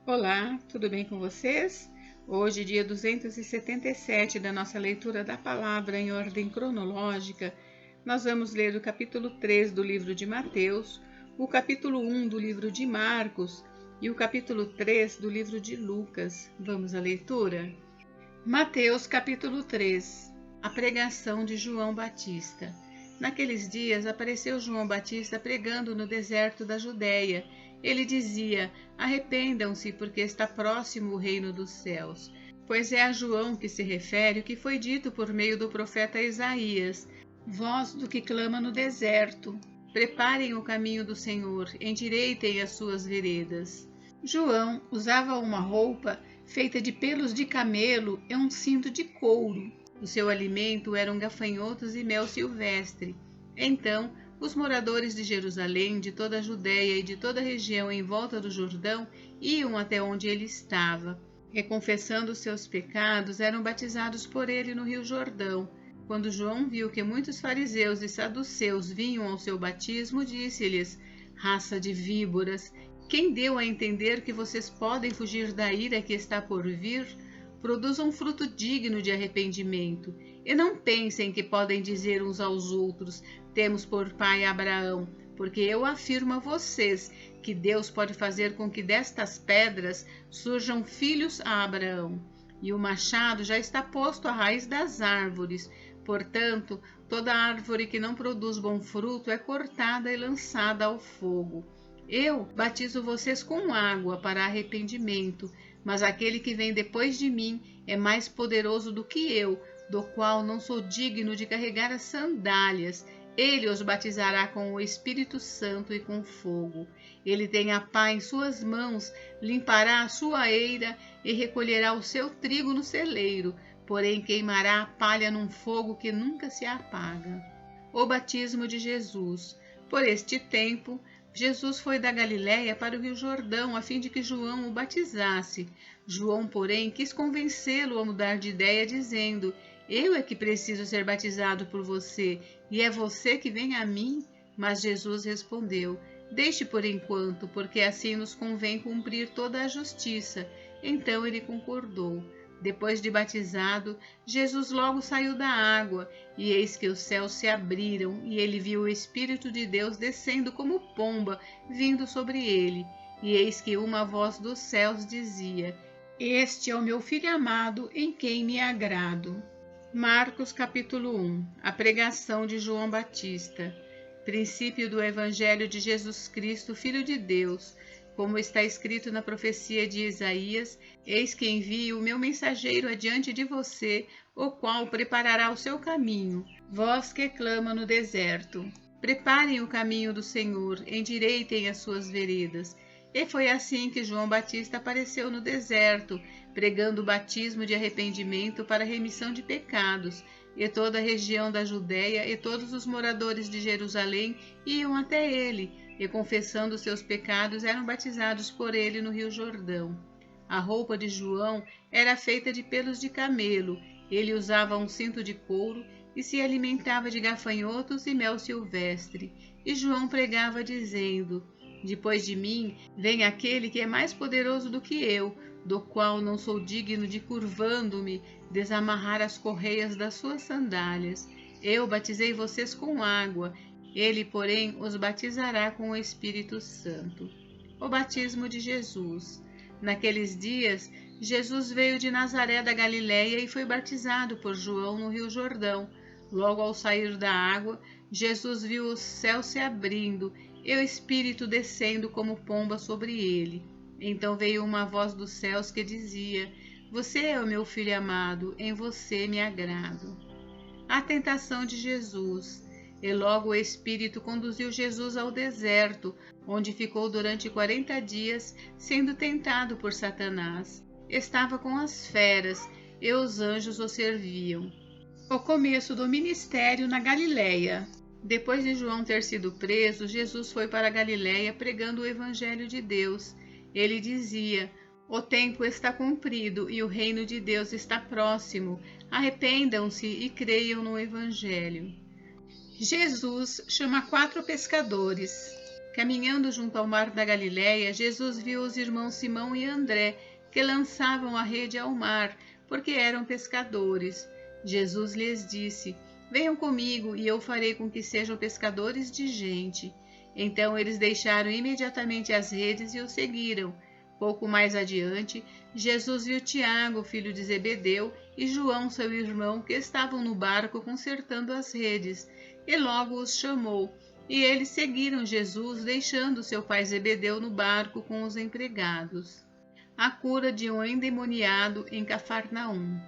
Olá, tudo bem com vocês? Hoje, dia 277 da nossa leitura da palavra em ordem cronológica, nós vamos ler o capítulo 3 do livro de Mateus, o capítulo 1 do livro de Marcos e o capítulo 3 do livro de Lucas. Vamos à leitura? Mateus, capítulo 3. A pregação de João Batista. Naqueles dias apareceu João Batista pregando no deserto da Judéia. Ele dizia: arrependam-se, porque está próximo o reino dos céus. Pois é a João que se refere o que foi dito por meio do profeta Isaías: voz do que clama no deserto, preparem o caminho do Senhor, endireitem as suas veredas. João usava uma roupa feita de pelos de camelo e um cinto de couro. O seu alimento eram gafanhotos e mel silvestre. Então, os moradores de Jerusalém, de toda a Judéia e de toda a região em volta do Jordão iam até onde ele estava. Reconfessando seus pecados, eram batizados por ele no rio Jordão. Quando João viu que muitos fariseus e saduceus vinham ao seu batismo, disse-lhes: raça de víboras, quem deu a entender que vocês podem fugir da ira que está por vir? Produzam fruto digno de arrependimento, e não pensem que podem dizer uns aos outros: temos por pai Abraão, porque eu afirmo a vocês que Deus pode fazer com que destas pedras surjam filhos a Abraão. E o machado já está posto à raiz das árvores. Portanto, toda árvore que não produz bom fruto é cortada e lançada ao fogo. Eu batizo vocês com água para arrependimento, mas aquele que vem depois de mim é mais poderoso do que eu, do qual não sou digno de carregar as sandálias. Ele os batizará com o Espírito Santo e com fogo. Ele tem a pá em suas mãos, limpará a sua eira e recolherá o seu trigo no celeiro, porém queimará a palha num fogo que nunca se apaga. O batismo de Jesus. Por este tempo, Jesus foi da Galiléia para o rio Jordão, a fim de que João o batizasse. João, porém, quis convencê-lo a mudar de ideia, dizendo: eu é que preciso ser batizado por você, e é você que vem a mim? Mas Jesus respondeu: deixe por enquanto, porque assim nos convém cumprir toda a justiça. Então ele concordou. Depois de batizado, Jesus logo saiu da água, e eis que os céus se abriram, e ele viu o Espírito de Deus descendo como pomba, vindo sobre ele. E eis que uma voz dos céus dizia: este é o meu Filho amado, em quem me agrado. Marcos capítulo 1. A pregação de João Batista. Princípio do Evangelho de Jesus Cristo, Filho de Deus. Como está escrito na profecia de Isaías: eis que envio o meu mensageiro adiante de você, o qual preparará o seu caminho. Vós que clama no deserto: preparem o caminho do Senhor, endireitem as suas veredas. E foi assim que João Batista apareceu no deserto, pregando o batismo de arrependimento para a remissão de pecados. E toda a região da Judéia e todos os moradores de Jerusalém iam até ele, e confessando seus pecados eram batizados por ele no rio Jordão. A roupa de João era feita de pelos de camelo, ele usava um cinto de couro e se alimentava de gafanhotos e mel silvestre. E João pregava dizendo: depois de mim vem aquele que é mais poderoso do que eu, do qual não sou digno de, curvando-me, desamarrar as correias das suas sandálias. Eu batizei vocês com água, ele, porém, os batizará com o Espírito Santo. O batismo de Jesus. Naqueles dias, Jesus veio de Nazaré da Galiléia e foi batizado por João no rio Jordão. Logo ao sair da água, Jesus viu o céu se abrindo e o Espírito descendo como pomba sobre ele. Então veio uma voz dos céus que dizia: você é o meu Filho amado, em você me agrado. A tentação de Jesus. E logo o Espírito conduziu Jesus ao deserto, onde ficou durante 40 dias, sendo tentado por Satanás. Estava com as feras, e os anjos o serviam. O começo do ministério na Galiléia. Depois de João ter sido preso, Jesus foi para a Galiléia pregando o Evangelho de Deus. Ele dizia: o tempo está cumprido e o reino de Deus está próximo. Arrependam-se e creiam no Evangelho. Jesus chama 4 pescadores. Caminhando junto ao mar da Galileia, Jesus viu os irmãos Simão e André, que lançavam a rede ao mar, porque eram pescadores. Jesus lhes disse: Venham comigo, e eu farei com que sejam pescadores de gente. Então eles deixaram imediatamente as redes e o seguiram. Pouco mais adiante, Jesus viu Tiago, filho de Zebedeu, e João, seu irmão, que estavam no barco consertando as redes, e logo os chamou. E eles seguiram Jesus, deixando seu pai Zebedeu no barco com os empregados. A cura de um endemoniado em Cafarnaum.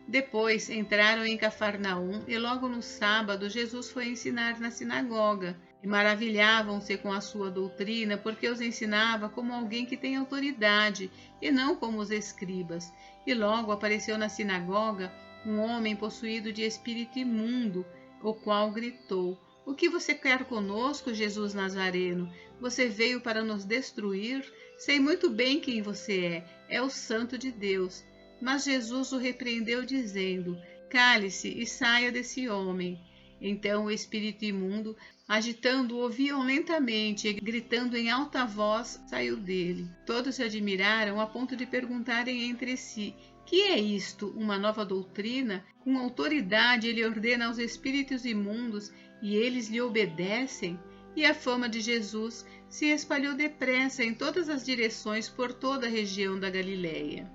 Depois entraram em Cafarnaum, e logo no sábado Jesus foi ensinar na sinagoga. E maravilhavam-se com a sua doutrina, porque os ensinava como alguém que tem autoridade, e não como os escribas. E logo apareceu na sinagoga um homem possuído de espírito imundo, o qual gritou: O que você quer conosco, Jesus Nazareno? Você veio para nos destruir? Sei muito bem quem você é o Santo de Deus. Mas Jesus o repreendeu, dizendo: Cale-se e saia desse homem. Então o espírito imundo, agitando-o violentamente e gritando em alta voz, saiu dele. Todos se admiraram a ponto de perguntarem entre si: Que é isto? Uma nova doutrina? Com autoridade ele ordena aos espíritos imundos e eles lhe obedecem? E a fama de Jesus se espalhou depressa em todas as direções por toda a região da Galileia.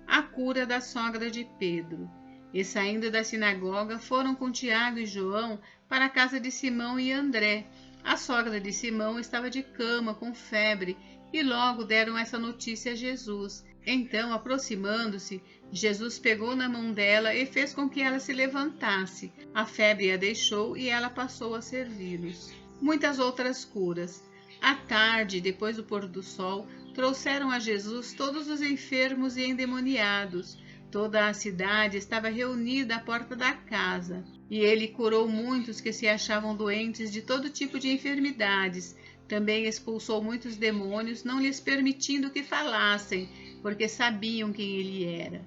A cura da sogra de Pedro. E saindo da sinagoga, foram com Tiago e João para a casa de Simão e André. A sogra de Simão estava de cama, com febre, e logo deram essa notícia a Jesus. Então, aproximando-se, Jesus pegou na mão dela e fez com que ela se levantasse. A febre a deixou e ela passou a servi-los. Muitas outras curas. À tarde, depois do pôr do sol, trouxeram a Jesus todos os enfermos e endemoniados. Toda a cidade estava reunida à porta da casa, e ele curou muitos que se achavam doentes de todo tipo de enfermidades. Também expulsou muitos demônios, não lhes permitindo que falassem, porque sabiam quem ele era.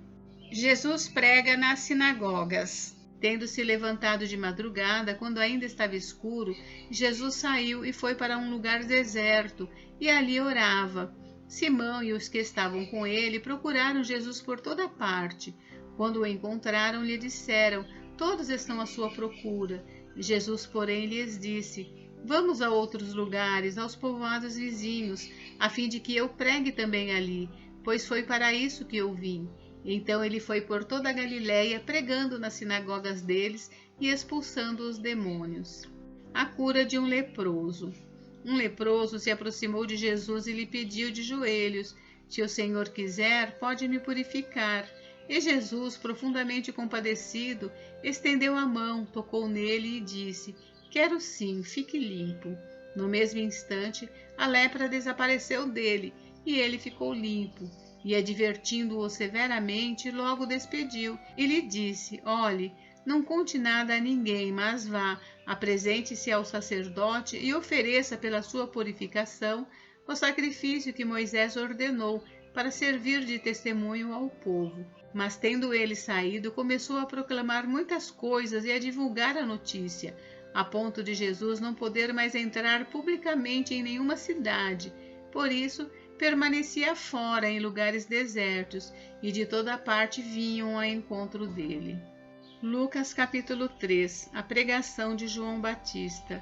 Jesus prega nas sinagogas. Tendo se levantado de madrugada, quando ainda estava escuro, Jesus saiu e foi para um lugar deserto, e ali orava. Simão e os que estavam com ele procuraram Jesus por toda parte. Quando o encontraram, lhe disseram: Todos estão à sua procura. Jesus, porém, lhes disse: Vamos a outros lugares, aos povoados vizinhos, a fim de que eu pregue também ali, pois foi para isso que eu vim. Então ele foi por toda a Galileia, pregando nas sinagogas deles e expulsando os demônios. A cura de um leproso. Um leproso se aproximou de Jesus e lhe pediu de joelhos: Se o Senhor quiser, pode me purificar. E Jesus, profundamente compadecido, estendeu a mão, tocou nele e disse: Quero sim, fique limpo. No mesmo instante, a lepra desapareceu dele e ele ficou limpo. E, advertindo-o severamente, logo despediu e lhe disse: Olhe, não conte nada a ninguém, mas vá, apresente-se ao sacerdote e ofereça pela sua purificação o sacrifício que Moisés ordenou para servir de testemunho ao povo. Mas, tendo ele saído, começou a proclamar muitas coisas e a divulgar a notícia, a ponto de Jesus não poder mais entrar publicamente em nenhuma cidade. Por isso, permanecia fora em lugares desertos, e de toda parte vinham ao encontro dele. Lucas capítulo 3. A pregação de João Batista.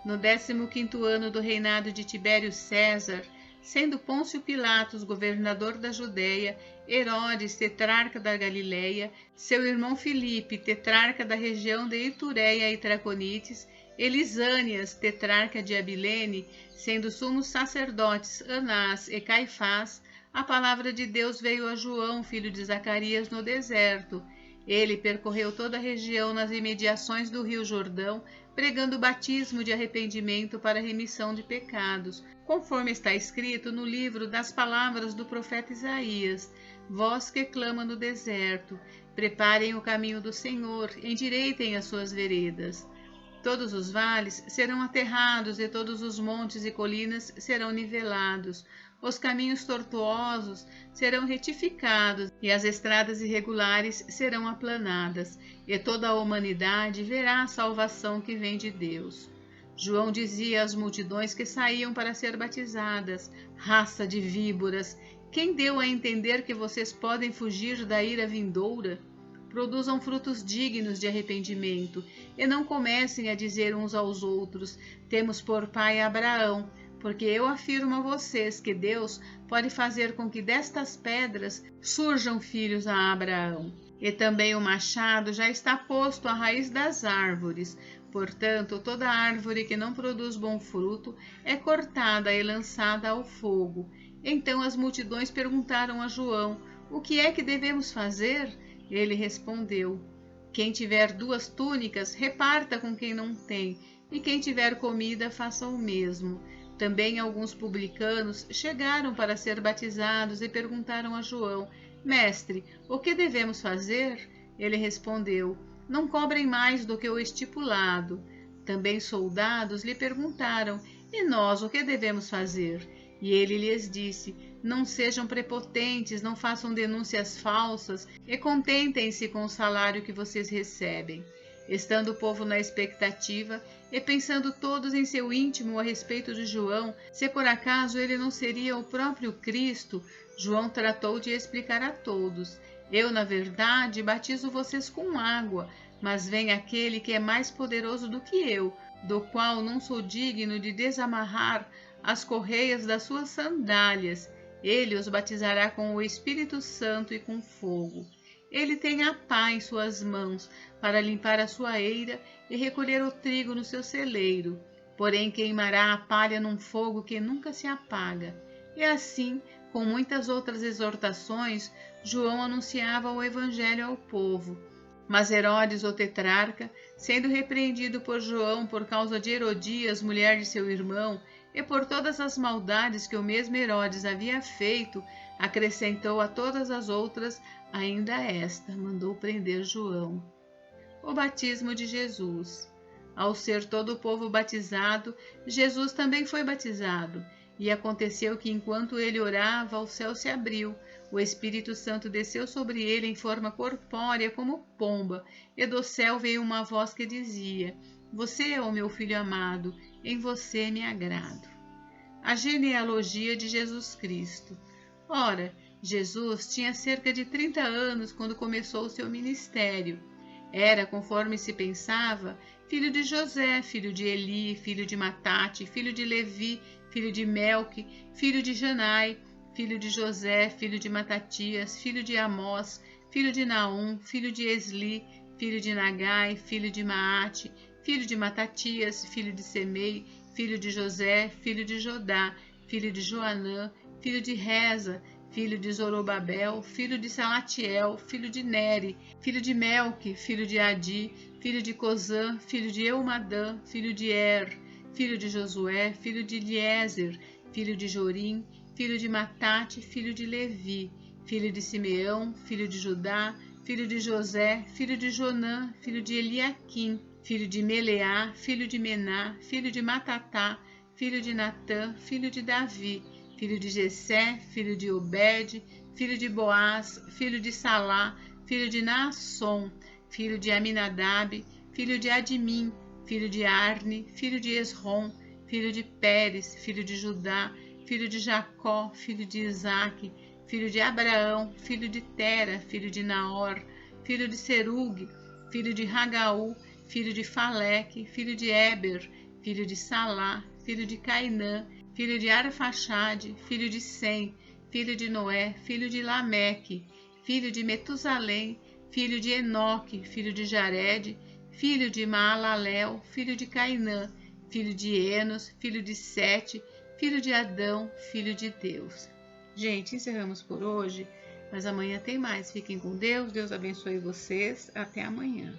No 15º ano do reinado de Tibério César, sendo Pôncio Pilatos governador da Judéia, Herodes tetrarca da Galileia, seu irmão Filipe tetrarca da região de Itureia e Traconites, Elisânias tetrarca de Abilene, sendo sumos sacerdotes Anás e Caifás, a palavra de Deus veio a João, filho de Zacarias, no deserto. Ele percorreu toda a região nas imediações do rio Jordão, pregando o batismo de arrependimento para a remissão de pecados, conforme está escrito no livro das palavras do profeta Isaías: Vós que clama no deserto, preparem o caminho do Senhor, endireitem as suas veredas. Todos os vales serão aterrados e todos os montes e colinas serão nivelados. Os caminhos tortuosos serão retificados e as estradas irregulares serão aplanadas, e toda a humanidade verá a salvação que vem de Deus. João dizia às multidões que saíam para ser batizadas: raça de víboras, quem deu a entender que vocês podem fugir da ira vindoura? Produzam frutos dignos de arrependimento e não comecem a dizer uns aos outros: temos por pai Abraão, porque eu afirmo a vocês que Deus pode fazer com que destas pedras surjam filhos a Abraão. E também o machado já está posto à raiz das árvores. Portanto, toda árvore que não produz bom fruto é cortada e lançada ao fogo. Então as multidões perguntaram a João: o que é que devemos fazer? Ele respondeu: quem tiver 2 túnicas, reparta com quem não tem, e quem tiver comida, faça o mesmo. Também alguns publicanos chegaram para ser batizados e perguntaram a João: mestre, o que devemos fazer? Ele respondeu: não cobrem mais do que o estipulado. Também soldados lhe perguntaram: e nós o que devemos fazer? E ele lhes disse: não sejam prepotentes, não façam denúncias falsas e contentem-se com o salário que vocês recebem. Estando o povo na expectativa e pensando todos em seu íntimo a respeito de João, se por acaso ele não seria o próprio Cristo, João tratou de explicar a todos: eu, na verdade, batizo vocês com água, mas vem aquele que é mais poderoso do que eu, do qual não sou digno de desamarrar as correias das suas sandálias. Ele os batizará com o Espírito Santo e com fogo. Ele tem a pá em suas mãos para limpar a sua eira e recolher o trigo no seu celeiro, porém queimará a palha num fogo que nunca se apaga. E assim, com muitas outras exortações, João anunciava o evangelho ao povo. Mas Herodes, o tetrarca, sendo repreendido por João por causa de Herodias, mulher de seu irmão, e por todas as maldades que o mesmo Herodes havia feito, acrescentou a todas as outras ainda esta: mandou prender João. O batismo de Jesus. Ao ser todo o povo batizado, Jesus também foi batizado. E aconteceu que, enquanto ele orava, o céu se abriu, o Espírito Santo desceu sobre ele em forma corpórea como pomba, e do céu veio uma voz que dizia: você é o meu Filho amado, em você me agrado. A genealogia de Jesus Cristo. Ora, Jesus tinha cerca de 30 anos quando começou o seu ministério. Era, conforme se pensava, filho de José, filho de Eli, filho de Matate, filho de Levi, filho de Melque, filho de Janai, filho de José, filho de Matatias, filho de Amós, filho de Naum, filho de Esli, filho de Nagai, filho de Maate, filho de Matatias, filho de Semei, filho de José, filho de Jodá, filho de Joanã, filho de Reza, filho de Zorobabel, filho de Salatiel, filho de Neri, filho de Melque, filho de Adi, filho de Cozã, filho de Eumadã, filho de filho de Josué, filho de Eliezer, filho de Jorim, filho de Matate, filho de Levi, filho de Simeão, filho de Judá, filho de José, filho de Jonã, filho de Eliaquim, filho de Meleá, filho de Mená, filho de Matatá, filho de Natã, filho de Davi, filho de Jessé, filho de Obed, filho de Boaz, filho de Salá, filho de Naasson, filho de Aminadab, filho de Adimim, filho de Arne, filho de Esrom, filho de Pérez, filho de Judá, filho de Jacó, filho de Isaque, filho de Abraão, filho de Tera, filho de Naor, filho de Serug, filho de Ragaú, filho de Faleque, filho de Éber, filho de Salá, filho de Cainã, filho de Arfaxade, filho de Sem, filho de Noé, filho de Lameque, filho de Metusalém, filho de Enoque, filho de Jared, filho de Maalalel, filho de Cainã, filho de Enos, filho de Sete, filho de Adão, filho de Deus. Gente, encerramos por hoje, mas amanhã tem mais. Fiquem com Deus, Deus abençoe vocês. Até amanhã.